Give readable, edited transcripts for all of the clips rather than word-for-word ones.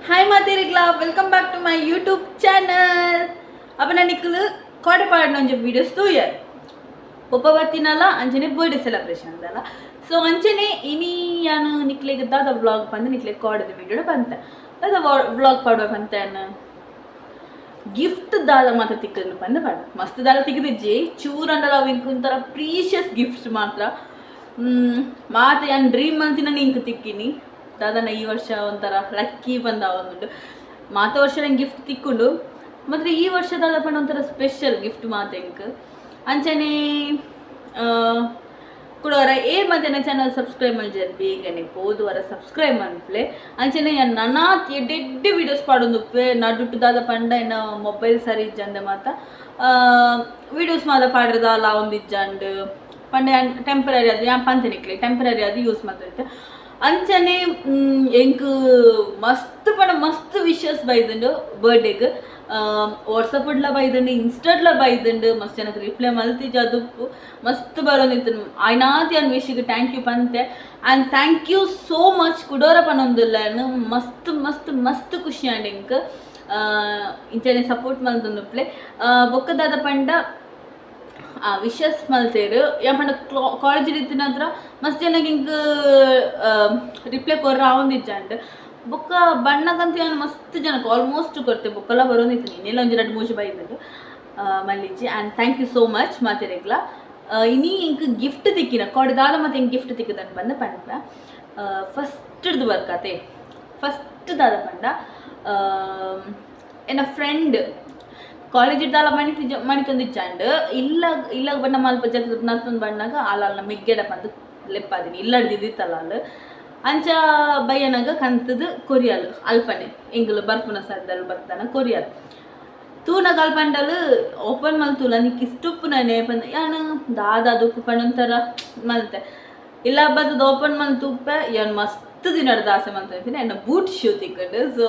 Hi Mathirikla, welcome back to my YouTube channel. अब ना निकल कॉर्ड पार्टन जो वीडियोस तो यार पप्पा बाती नाला अंजने बर्थडे सेलिब्रेशन दाला सो अंजने इनी यानु निकले गद्दा द व्लॉग पंद निकले कॉर्ड द वीडियो पंत द व्लॉग पाडवा पंत न गिफ्ट दादा मात्र तिक्कन पंद पाड मस्त दादा तिक्कदे जे चूर अंडला विंकुंतर प्रीशियस गिफ्ट्स मात्र मात्र यान ड्रीम मंतिना निंक तिक्किनी दादा ಈ ವರ್ಷ ಒಂಥರ ಲಕ್ಕಿ ಬಂದ ಒಂದು ಮಾತ ವರ್ಷ ನಂಗೆ ಗಿಫ್ಟ್ ತಿಕ್ಕೊಂಡು ಮಾತ್ರ ಈ ವರ್ಷ ದಾದ ಪಂಡ ಒಂಥರ ಸ್ಪೆಷಲ್ ಗಿಫ್ಟ್ ಮಾತೆಂಕ್ ಅಂಚನೆ ಕುಡವರ ಮತ್ತೆ ಚಾನಲ್ ಸಬ್ಸ್ಕ್ರೈಬ್ ಮಾಡಿದ್ದಾರೆ ಬೇಗನೆ ಹೋದವರ ಸಬ್ಸ್ಕ್ರೈಬ್ ಮಾಡ್ಲೆ ಅಂಚನೆ ನನ್ನ ಎಡ್ಡೆಡ್ಡೆ ವೀಡಿಯೋಸ್ ಪಾಡೊಂದುಪ್ಪೆ ನಡುಟ್ಟು ದಾದ ಪಂಡ ಇನ್ನ ಮೊಬೈಲ್ ಸರಿ ಇಜ್ಜಂದೆ ಮಾತ ವೀಡಿಯೋಸ್ ಮಾತ ಪಾಡ್ರದಾಲ ಒಂದಿಜ್ಜಂಡ್ ಪಂಡ ಟೆಂಪರರಿ ಅದು ಯಾನ್ ಪಂತ ನಿಕ್ಲೆ ಟೆಂಪರರಿ ಅದು ಯೂಸ್ ಮಾಡ್ತೈತೆ अंचने ಎಂಕ್ ಮಸ್ತ್ ವಿಶಸ್ ಬೈದಂಡು ಬರ್ಡೇಗೆ ವಾಟ್ಸಪ್ಡ್ಲ ಬೈದಂಡು ಇನ್ಸ್ಟಾಡ್ಲ ಬೈದಂಡು ಮಸ್ತ್ ಜನಕ್ಕೆ ರಿಪ್ಲೈ ಮಲ್ತಿಜ ಅದುಪ್ಪು ಮಸ್ತ್ ಬರೋನಿತ್ತು ಆಯ್ನಾತಿ ಅನ್ ವಿಷಿಗೆ ಥ್ಯಾಂಕ್ ಯು ಪಂತೆ and thank you so much ಕುಡೋರ ಪನೊಂದಿಲ್ಲ ಮಸ್ತ್ ಖುಷಿ ಅಂಡ್ ಎಂಕ್ ಇಂಚನೆ ಸಪೋರ್ಟ್ ಮಲ್ತೊಂದುಪ್ಲೆ ಬೊಕ್ಕದಾದ ಪಂಡ ವಿಶಸ್ ಮಲ್ತೇರು ಯಾಪಂಡ ಕಾಲೇಜ್ ಇತ್ತಿನ ಹತ್ರ ಮಸ್ತ್ ಜನಕ್ಕೆ ಹಿಂಗೆ ರಿಪ್ಲೈ ಕೊರ್ರ ಆವಂದಿಜ್ಜಂಡ್ ಬೊಕ್ಕ ಬಣ್ಣಕ್ಕಂತ ಏನು ಮಸ್ತ್ ಜನಕ್ಕೆ ಆಲ್ಮೋಸ್ಟ್ ಕೊರ್ತೆ ಬೊಕ್ಕಲ್ಲ ಬರೋದಿತ್ತು ನೀನೆಲ್ಲ ಒಂದು ಎರಡು ಮೂಜು ಬೈದಂಡು ಮಲ್ಲಿಜಿ and thank you so much ಮಾತಿರಗ್ಲ ಇನಿ ಇಂಕ್ ಗಿಫ್ಟ್ ತಿಕ್ಕಿನ ಕೊಡ್ದಾದ ಮತ್ತೆ ಹಿಂಗೆ ಗಿಫ್ಟ್ ತಿಕ್ಕದಂಡು ಬಂದ ಪಂಡ ಫಸ್ಟ್ದು ಬರ್ಕತೆ ಫಸ್ಟ್ ದಾದ ಪಂಡ ಎನ್ನ ಫ್ರೆಂಡ್ ಕಾಲೇಜ್ ಇದ್ದಾಲ ಮಣಿತೊಂದಿಜ್ಜಂಡ್ ಇಲ್ಲ ಬಣ್ಣ ಮಲ್ಪ ಜಗ ನತ್ತೊಂದು ಬಣ್ಣಾಗ ಅಲ್ಲ ಮಿಗ್ಗೆಡ ಬಂದು ಲೆಪ್ಪಾದಿನಿ ಇಲ್ಲಡ್ದಿದ್ದಿತ್ತಲ್ಲ ಅಲ್ಲಿ ಅಂಚ ಬಯ್ಯನಾಗ ಕಂತದು ಕೊರಿಯಲ್ ಅಲ್ಪನೆ ಎಂಗ್ಲು ಬರ್ಪುನ ಸರ್ದಲ್ಲಿ ಬರ್ತಾನ ಕೊರಿಯಲ್ ತೂನಾಗ ಅಲ್ಪಂಡಲು ಓಪನ್ ಮಲ್ತೂಲ ನಿಕ್ ಇಷ್ಟುಪ್ಪು ನಾನೇ ಬಂದ ಯಾನು ದಾದಾದು ಪಣ್ಣೊಂಥರ ಮಲ್ತೆ ಇಲ್ಲ ಬರ್ತದ ಓಪನ್ ಮಲ್ತುಪ್ಪೆ ಯಾನು ಮಸ್ತ್ ದಿನದ ದಾಸೆ ಮಲ್ತೀನಿ ಎನ್ನ ಬೂಟ್ ಶೂ ತಿಕ್ಕೊಂಡು ಸೊ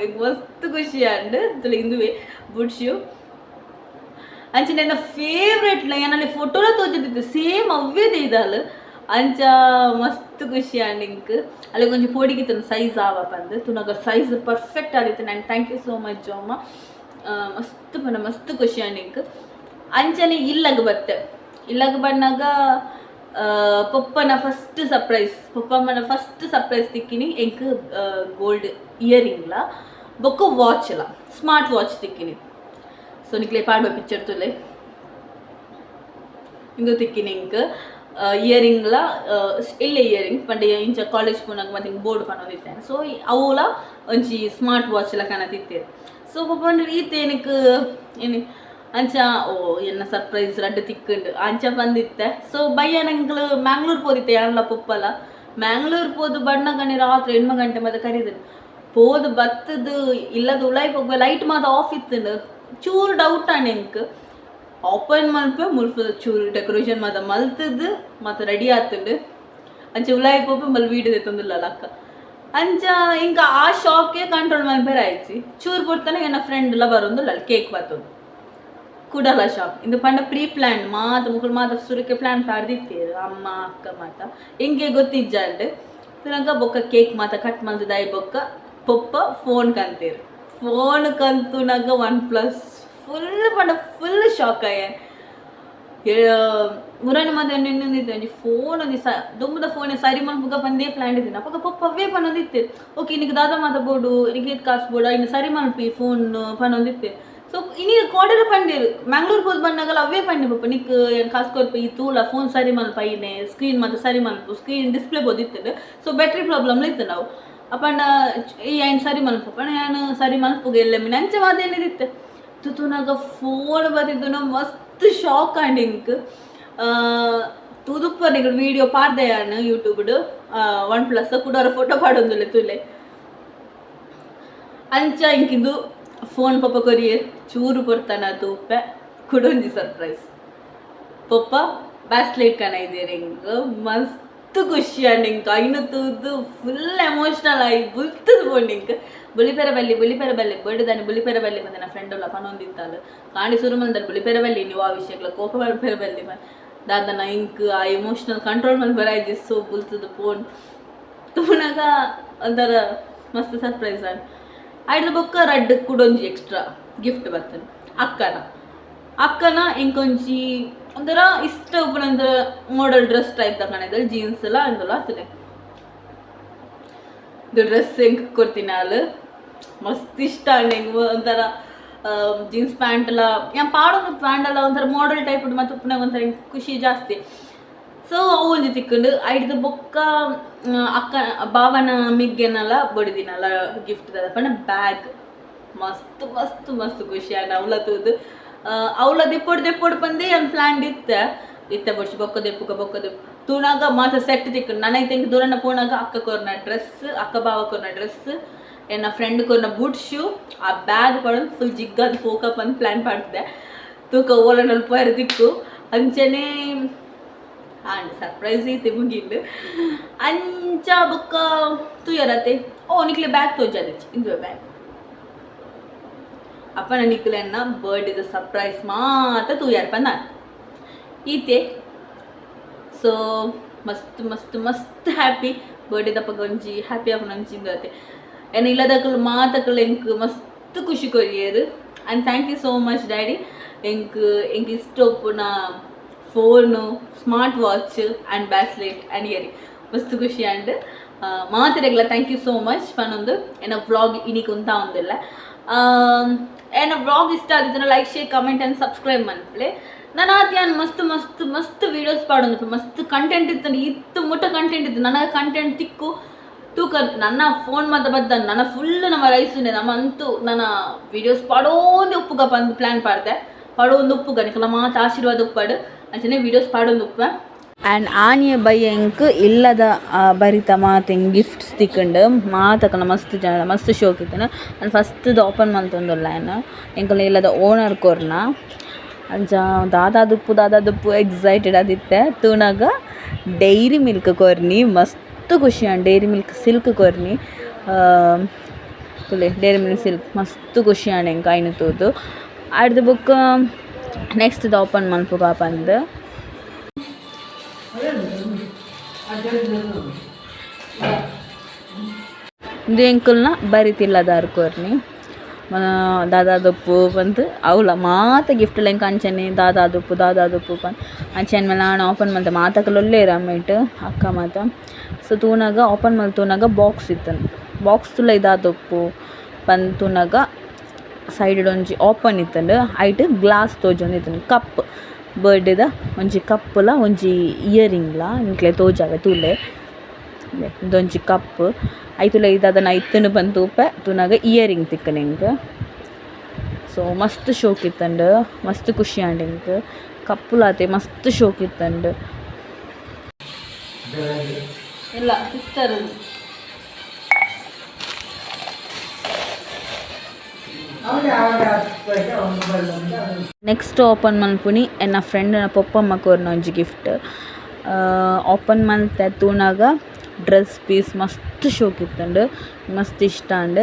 ಈಗ ಮಸ್ತ್ ಖುಷಿ ಅಂಡ್ ಇಂದುವೆ ಬೂಟ್ ಶೂ ಅಂಚೆ ನನ್ನ ಫೇವ್ರೆಟ್ಲ ಏನಲ್ಲಿ ಫೋಟೋಲ ತೋಚಿದ್ದಿತ್ತು ಸೇಮ್ ಅವ್ಯದೇ ಇದಲ್ಲ ಅಂಚ ಮಸ್ತ್ ಖುಷಿ ಅಂಡ್ ಇಂಕ್ ಅಲ್ಲಿ ಕೊಂಚ ಪೋಡಿಗಿತ್ತು ಸೈಜ್ ಆವ ಬಂದು ತುನಾಗ ಸೈಜ್ ಪರ್ಫೆಕ್ಟ್ ಆಗಿತ್ತು ನಾನು ಥ್ಯಾಂಕ್ ಯು ಸೋ ಮಚ್ ಅಮ್ಮ ಮಸ್ತ್ ಪಂಡ ಮಸ್ತ್ ಖುಷಿ ಅಂಡ್ ಇಂಕ್ ಅಂಚನೆ ಇಲ್ಲಗ ಬತ್ತೆ ಇಲ್ಲಗ ಬಂದಾಗ ಪಪ್ಪನ ಫಸ್ಟ್ ಸರ್ಪ್ರೈಸ್ ತಿಕ್ಕಿನಿ ಎಂಕ್ ಗೋಲ್ಡ್ ಇಯರಿಂಗ್ಲ ಬೊಕ್ಕ ವಾಚ್ಲ ಸ್ಮಾರ್ಟ್ ವಾಚ್ ತಿಕ್ಕಿನಿ ಸೊ ನಿಕ್ಲೆ ಪಾಡುವ ಪಿಕ್ಚರ್ ತುಲೆ ಹಿಂಗೆ ತಿಕ್ಕಿನಿ ಇಂಕ್ ಇಯರಿಂಗ್ಲ ಇಲ್ಲೇ ಇಯರಿಂಗ್ ಪಂಡೆ ಇಂಚ ಕಾಲೇಜ್ ಪೋನಾಗ ಮತ್ತೆ ಹಿಂಗೆ ಬೋರ್ಡ್ ಪನ್ನೋದಿತ್ತೇನೆ ಸೊ ಅವಳ ಒಂಚಿ ಸ್ಮಾರ್ಟ್ ವಾಚ್ಲ ಕಾಣತಿತ್ತೇನೆ ಸೊ ಪಪ್ಪ ಈತೇನಕ್ಕೆ ಏನು ಅಂಚ ಓ ಎನ್ನ ಸರ್ಪ್ರೈಸ್ ರಡ್ಡು ತಿಕ್ಕಂಡು ಅಂಚ ಬಂದಿತ್ತೆ ಸೊ ಬಯ್ಯ ನಂಗೆ ಮ್ಯಾಂಗ್ಳೂರ್ ಪೋದಿತ್ತೆ ಯಾರಲ್ಲ ಪಪ್ಪಲ್ಲ ಮ್ಯಾಂಗ್ಳೂರ್ ಪೋದು ಬಣ್ಣ ಕಣಿ ರಾತ್ರಿ 8 ಗಂಟೆ ಮತ್ತೆ ಕರೀದನು ಪೋದು ಬತ್ತದು ಇಲ್ಲದ ಉಳಾಯಿ ಹೋಗ್ಬ ಲೈಟ್ ಮಾತ ಆಫ್ ಇತ್ತು ಚೂರು ಡೌಟ್ ಅಣ್ಣ ಎಂಕ್ ಓಪನ್ ಮಲ್ಪೆ ಮುಲ್ಪದ ಚೂರು ಡೆಕೋರೇಷನ್ ಮಾತ ಮಲ್ತದ್ದು ಮತ್ತು ರೆಡಿ ಆತುಂಡು ಅಂಚೆ ಉಳಾಯಿ ಪೋಪೆ ಮಲ್ ವೀಡಿಯೋ ತಂದಿಲ್ಲ ಅಕ್ಕ ಅಂಚ ಇಂಕ ಆ ಶಾಕ್ಗೆ ಕಂಟ್ರೋಲ್ ಮಲ್ಪೇರ ಆಯ್ತು ಚೂರು ಕೊಡ್ತಾನೆ ನನ್ನ ಫ್ರೆಂಡ್ ಎಲ್ಲ ಬರೋದು ಅಲ್ಲಿ ಕೇಕ್ ಬರ್ತದೆ ಕೂಡಲ್ಲ ಶಾಪ್ ಇದು ಪಂಡ ಪ್ರೀ ಪ್ಲ್ಯಾನ್ ಮುಕ್ಕಳು ಮಾತ ಸುರಕ್ಕೆ ಪ್ಲ್ಯಾನ್ ಪಾಡ್ದಿತ್ತೇರು ಅಮ್ಮ ಅಕ್ಕ ಮಾತ ಹಿಂಗೆ ಗೊತ್ತಿಜ್ಜಂಡ್ ತಿರ್ಗ ಬೊಕ್ಕ ಕೇಕ್ ಮಾತ ಕಟ್ ಮಾಡ್ದಾಯಿ ಬೊಕ್ಕ ಪಪ್ಪ ಫೋನ್ ಕಂತೀರು ಫೋನ್ ಕಂತು ನಾಗ OnePlus ಫುಲ್ ಶಾಕ್ ಆಯ ಮುರಾನಿ ಮಾತ ಇನ್ನೊಂದಿತ್ತು ಫೋನ್ ಒಂದು ದುಂಬದ ಫೋನ್ ಸರಿ ಮಲ್ಪುಗ ಬಂದೇ ಪ್ಲ್ಯಾನ್ ಇದ್ದೀನಿ ಅಪ್ಪ ಪಪ್ಪ ಅವೇ ಪನ್ನೊಂದಿತ್ತು ಓಕೆ ನಿನಗೆ ದಾದ ಮಾತ ಬೋಡು ನಿನಗೆ ಕಾಸು ಬೋಡು ಇನ್ನು ಸರಿ ಮಲ್ಪಿ ಫೋನ್ ಪನ್ನೊಂದಿತ್ತು ಸೊ ಇನ್ನೀ ಕೋಡೆಲ್ಲ ಪಂಡೇರು ಮ್ಯಾಂಗ್ಳೂರ್ ಹೋದ್ ಬಂದಾಗಲ್ಲ ಅವೇ ಪಂಡೆ ಪಪ್ಪ ನಿಕ್ ಏನು ಕಾಸು ಕೊಡ್ಪ ಈ ತೂಲ ಫೋನ್ ಸರಿ ಮಲ್ಪ ಇನ್ನೇ ಸ್ಕ್ರೀನ್ ಮತ್ತು ಸರಿ ಮಲ್ಪು ಸ್ಕ್ರೀನ್ ಡಿಸ್ಪ್ಲೇ ಬೋದಿತ್ತು ಸೊ ಬ್ಯಾಟ್ರಿ ಪ್ರಾಬ್ಲಮ್ ಇತ್ತು ನಾವು ಅಪ್ಪಂಡ ಏನು ಸರಿ ಮಲ್ಪಪ್ಪ ನಾನು ಸರಿ ಮಲ್ಪುಗೆ ಎಲ್ಲ ಮೀನು ಅಂಚೆ ಮಾತೇನಿದಿತ್ತು ತುತುನಾಗ ಫೋನ್ ಬರ್ತಿದ್ದು ನಾವು ಮಸ್ತ್ ಶಾಕ್ ಆಂಡ್ ಇಂಕ್ ತುದುಪ್ಪ ನಿಗಳು ವೀಡಿಯೋ ಪಾಡ್ದೆ ನಾನು ಯೂಟ್ಯೂಬ್ಡು OnePlus ಕೂಡ ಫೋಟೋ ಪಾಡೊಂದಿಲ್ಲ ತುಲೆ ಅಂಚ ಇಂಕಿಂದು ಫೋನ್ ಪಪ್ಪ ಕೊರಿಯರ್ ಚೂರು ಕೊಡ್ತಾನ ತೂಪೆ ಕುಡೊಂಜಿ ಸರ್ಪ್ರೈಸ್ ಪಪ್ಪ ಬ್ಯಾಸ್ಲೆಟ್ ಕಣ ಇದ್ದೀರಿ ಹಿಂಗೆ ಮಸ್ತ್ ಖುಷಿ ಅಂಡ್ ಇಂಕ ಇನ್ನು ತೂದು ಫುಲ್ ಎಮೋಷ್ನಲ್ ಆಗಿ ಬುಲ್ತದ ಬೋಂಡು ಇಂಕ ಬುಲಿಪೆರ ಬಲ್ಲಿ ಬಡ್ದಾನೆ ಬುಲಿಪೆರ ಬಲ್ಲಿ ಬಂದೆ ನನ್ನ ಫ್ರೆಂಡ್ ಎಲ್ಲ ಪನೊಂದಿತ್ತಲ್ಲ ಕಾಂಡಿ ಸುರು ಮಂದಲ್ಲಿ ಬುಲಿಪೆರ ಬಲ್ಲಿ ನೀವು ಆ ವಿಷಯಗಳ ಕೋಪ ಬಲಿಪೆರ ಬಲ್ಲಿ ದಾದನ ಇಂಕ್ ಆ ಎಮೋಷ್ನಲ್ ಕಂಟ್ರೋಲ್ ಮೇಲೆ ಬರಾಯ್ತು ಸೊ ಬುಲ್ತದ ಫೋನ್ ತುನಾಗ ಒಂಥರ ಮಸ್ತ್ ಸರ್ಪ್ರೈಸ್ ಅಂಡ್ ಐದು ಬೊಕ್ಕ ರಡ್ಡ್ ಕುಡೊಂಜಿ ಎಕ್ಸ್ಟ್ರಾ ಗಿಫ್ಟ್ ಬರ್ತದೆ ಅಕ್ಕನ ಇಂಕೊಂಜಿ ಒಂಥರ ಇಷ್ಟ ಒಂಥರ ಮಾಡಲ್ ಡ್ರೆಸ್ ಟೈಪ್ ತಗೊಂಡಿದ್ದಲ್ಲಿ ಜೀನ್ಸ್ ಎಲ್ಲ ಅಂದಲ್ಲ ಆಗ್ತದೆ ಇದು ಡ್ರೆಸ್ ಹೆಂಗೆ ಕೊಡ್ತೀನಿ ಅಲ್ಲಿ ಮಸ್ತ್ ಇಷ್ಟ ಹೆಂಗೆ ಒಂಥರ ಜೀನ್ಸ್ ಪ್ಯಾಂಟ್ ಎಲ್ಲ ഞാൻ പാടുന്ന ಪ್ಯಾಂಟ್ ಎಲ್ಲ ಒಂಥರ ಮಾಡಲ್ ಟೈಪ್ ಮತ್ತು ಉಪ್ಪನಾಗ ಒಂಥರ ಖುಷಿ ಜಾಸ್ತಿ ಸೊ ಅವು ಒಂಜಿ ತಿಕ್ಕೊಂಡು ಐದು ಬೊಕ್ಕ ಅಕ್ಕ ಬಾವನ ಮಿಗ್ಗೆನೆಲ್ಲ ಬಡಿದಿನಲ್ಲ ಗಿಫ್ಟ್ ತದಪ್ಪನ ಬ್ಯಾಗ್ ಮಸ್ತ್ ಮಸ್ತ್ ಮಸ್ತ್ ಖುಷಿ ಆಗ ಅವಲತ್ತದು ಅವಳ ದೆಪ್ಪೊಡು ಬಂದೆ ಒಂದು ಪ್ಲ್ಯಾನ್ ಇತ್ತ ಬಡ್ಸಿ ಬೊಕ್ಕ ದೆಪ್ಪು ತೂನಾಗ ಮಾತ್ರ ಸೆಟ್ ತಿಕ್ಕೊಂಡು ನನಗೆ ತೆಂಗಿ ದೂರನ ಪೋನಾಗ ಅಕ್ಕ ಕೊರ್ನ ಡ್ರೆಸ್ ಅಕ್ಕ ಬಾವ ಕೊರ್ನ ಡ್ರೆಸ್ ನನ್ನ ಫ್ರೆಂಡ್ ಕೊರ್ನ ಬೂಟ್ ಶೂ ಆ ಬ್ಯಾಗ್ ಪಡೋದು ಫುಲ್ ಜಿಗ್ಗದು ಹೋಗಪ್ಪ ಅಂತ ಪ್ಲ್ಯಾನ್ ಮಾಡ್ತಿದ್ದೆ ತೂಕ ಓಲನಲ್ಲಿ ಪೋಯರ್ ದಿಕ್ಕು ಅಂಚನೆ ಆಂಡ್ ಸರ್ಪ್ರೈಸ್ ಐತೆ ಮುಗಿದ್ದು ಅಂಚ ಬೊಕ್ಕ ತೂಯರತ್ತೆ ನಿಕ್ಲೆ ಬ್ಯಾಗ್ ತೋಜಾದಿಚ್ಚಿ ಇಂದು ಬ್ಯಾಗ್ ಅಪ್ಪನ ನಿಕ್ಲೆನ್ನ ಬರ್ಡೇದ ಸರ್ಪ್ರೈಸ್ ಮಾತ್ರ ತೂಯಾರಪ್ಪ ನಾನು ಈತೆ ಸೊ ಮಸ್ತ್ ಮಸ್ತ್ ಮಸ್ತ್ ಹ್ಯಾಪಿ ಬರ್ಡೇದಪ್ಪ ಗೊಂಜಿ ಹ್ಯಾಪಿ ಅಪ್ಪ ನಂಚಿಂದತೆ ಏನು ಇಲ್ಲದಕ್ಕಲು ಮಾತಕ್ಕಲು ಎಂಕ್ ಮಸ್ತ್ ಖುಷಿ courier and thank you so much daddy ಎಂಕ್ ಇಷ್ಟೊಪ್ಪುನ phone smart watch and bracelet and earring ಮಸ್ತ್ ಖುಷಿ ಆ್ಯಂಡ್ ಮಾತಿರಲ್ಲ ಥ್ಯಾಂಕ್ ಯು ಸೋ ಮಚ್ ಪನ್ನೊಂದು ಏನೋ ವ್ಲಾಗ್ ಇನಿಕ್ ಉಂತ ಒಂದಿಲ್ಲ ಏನೋ ವ್ಲಾಗ್ ಇಷ್ಟ ಆಗಿದ್ರೆ like share comment and subscribe ಮಾಡ್ಕೊಳ್ಳಿ ನಾನು ಆದ್ಯಾನ್ ಮಸ್ತ್ ಮಸ್ತ್ ಮಸ್ತ್ ವೀಡಿಯೋಸ್ ಪಾಡೋದು ಮಸ್ತ್ ಕಂಟೆಂಟ್ ಇತ್ತು ಇತ್ತು ಮುಟ್ಟ ಕಂಟೆಂಟ್ ಇತ್ತು ನನಗೆ ಕಂಟೆಂಟ್ ತಿಕ್ಕು ತೂಕ ನನ್ನ ಫೋನ್ ಮಾತ್ರ ಬದ್ದ ನನ್ನ ಫುಲ್ ನಮ್ಮ ರೈಸುಂಡೆ ನಮ್ಮ ಅಂತೂ ನನ್ನ ವೀಡಿಯೋಸ್ ಪಾಡೋಂದು ಉಪ್ಪುಗ ಬಂದು ಪ್ಲ್ಯಾನ್ ಪಾಡ್ದೆ ಪಾಡೋಂದು ಉಪ್ಪುಗ ನಿಕಲ ಮಾತು ಆಶೀರ್ವಾದ ಉಪ್ಪಾಡು ಅಂಚನೆ ವೀಡಿಯೋಸ್ ಪಾಡೋಂದು ಉಪ್ಪ ಆ್ಯಂಡ್ ಆನಿಯ ಬೈ ಎಂಕ್ ಇಲ್ಲದ ಬರಿತ ಮಾತೆಂಗೆ ಗಿಫ್ಟ್ಸ್ ತಿಕ್ಕೊಂಡು ಮಾತಕನ ಮಸ್ತ್ ಶೋಕ್ ಇತ್ತನ ನಾನು ಫಸ್ಟ್ದು ಓಪನ್ ಮಾಡ್ತೊಂದಲ್ಲ ಏನು ಎಂಕಲ್ಲ ಇಲ್ಲದ ಓನರ್ ಕೊರ್ನ ಅಂಚ ದಾದಾದುಪ್ಪು ಎಕ್ಸೈಟೆಡ್ ಆದಿತ್ತೆ ತೂನಾಗ ಡೈರಿ ಮಿಲ್ಕ್ ಕೊರ್ನಿ ಮಸ್ತ್ ಖುಷಿ ಡೈರಿ ಮಿಲ್ಕ್ ಸಿಲ್ಕ್ ಕೊರ್ನಿ ತುಲೆ ಡೈರಿ ಮಿಲ್ಕ್ ಸಿಲ್ಕ್ ಮಸ್ತ್ ಖುಷಿ ಎಂಕ ಐನು ತೂದು ಆಡ್ದು ಬುಕ್ ನೆಕ್ಸ್ಟ್ ಓಪನ್ ಮನ್ಪುಗ ಬಂದು ಇದು ಎಂಕಲ್ನ ಬರಿತಿಲ್ಲದಾರು ಕೊರ್ನಿ ದಾದಾದುಪ್ಪು ಬಂದು ಅವಳ ಮಾತ ಗಿಫ್ಟ್ ಲೆಂಕ ಅಂಚನೆ ದಾದಾದುಪ್ಪು ಬಂದು ಅಂಚೆನ ಮೇಲೆ ನಾನು ಓಪನ್ ಮಾಡ್ತೆ ಮಾತಕಲ್ಲೊಲ್ಲೇ ರಮ್ಮೇಟ್ ಅಕ್ಕ ಮಾತ ಸೊ ತೂನಾಗ ಓಪನ್ ಮಾಡಿ ತೂನಾಗ ಬಾಕ್ಸ್ ಇತ್ತನು ಬಾಕ್ಸ್ ತುಲ ಇದಾದಪ್ಪು ಬಂದು ತೂನಾಗ ಸೈಡ್ ಒಂಜಿ ಓಪನ್ ಇತ್ತಂಡು ಐಟ್ ಗ್ಲಾಸ್ ತೋಜೊಂದು ಇತ್ತನು ಕಪ್ ಬರ್ಡೇದ ಒಂಜಿ ಕಪ್ಪುಲ ಒಂಜಿ ಇಯರಿಂಗ್ಲ ಇಂಕ್ಲೆ ತೋಜಾವೆ ತೂಲೆ ಇದೊಂಜಿ ಕಪ್ ಐತುಲೆ ಇದನ್ನ ಇತ್ತನು ಬಂದು ತೂನಾಗ ಇಯರಿಂಗ್ ತಿಕ್ಕನ ಇಂಕ್ ಸೊ ಮಸ್ತ್ ಶೋಕ್ ಇತ್ತಂಡು ಮಸ್ತ್ ಖುಷಿ ಆಂಡ್ ಇಂಕ್ ಕಪ್ಪುಲಾತೆ ಮಸ್ತ್ ಶೋಕ್ ಇತ್ತಂಡು ಇಲ್ಲ ಸಿಸ್ಟರ್ ನೆಕ್ಸ್ಟ್ ಓಪನ್ ಮನ್ಪುನಿ ಎನ್ನ ಫ್ರೆಂಡ್ನ ಪೊಪ್ಪಮ್ಮ ಕೋರ್ನ ಒಂಜಿ ಗಿಫ್ಟ್ ಓಪನ್ ಮಲ್ತೆ ತೂನಾಗ ಡ್ರೆಸ್ ಪೀಸ್ ಮಸ್ತ್ ಶೋಕ್ ಇತ್ತಂಡು ಮಸ್ತ್ ಇಷ್ಟ ಅಂಡ್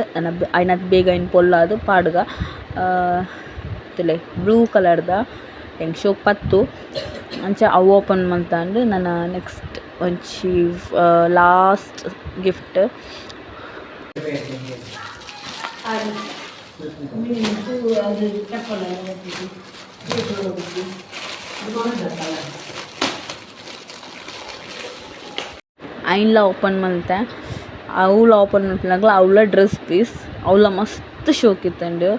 ಐನತ್ ಬೇಗ ಇನ್ನು ಪೊಲ್ಲಾದು ಪಾಡ್ಗ ತುಲೆ ಬ್ಲೂ ಕಲರ್ದ ಹೆಂಗೆ ಶೋಕ್ ಪತ್ತು ಅಂಚ ಅವು ಓಪನ್ ಮಲ್ತಂಡು ನನ್ನ ನೆಕ್ಸ್ಟ್ ಒಂಚಿ ಲಾಸ್ಟ್ ಗಿಫ್ಟ್ ಐನ್ಲ ಓಪನ್ ಮಲ್ತೆ ಅವಳ ಓಪನ್ ಮಲ್ಪನಾಗಲ ಅವಳ ಡ್ರೆಸ್ ಪೀಸ್ ಅವಳ ಮಸ್ತ್ ಶೋಕ್ ಇತ್ತಂಡು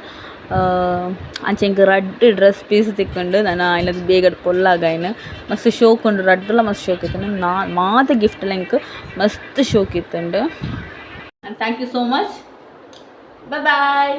ಅಂಚೆ ಇಂಕ ರಡ್ಡ್ ಡ್ರೆಸ್ ಪೀಸ್ ತಿಕ್ಕೊಂಡು ನಾನು ಐನದು ಬೇಗ ಪೊಲ್ಲಾಗ ಐನು ಮಸ್ತ್ ಶೋಕ್ ಉಂಡು ರಡ್ಡೆಲ್ಲ ಮಸ್ತ್ ಶೋಕ್ ಇತ್ತಂಡು ಮಾತ ಗಿಫ್ಟ್ ಇಂಕ ಮಸ್ತ್ ಶೋಕ್ ಇತ್ತಂಡು thank you so much bye bye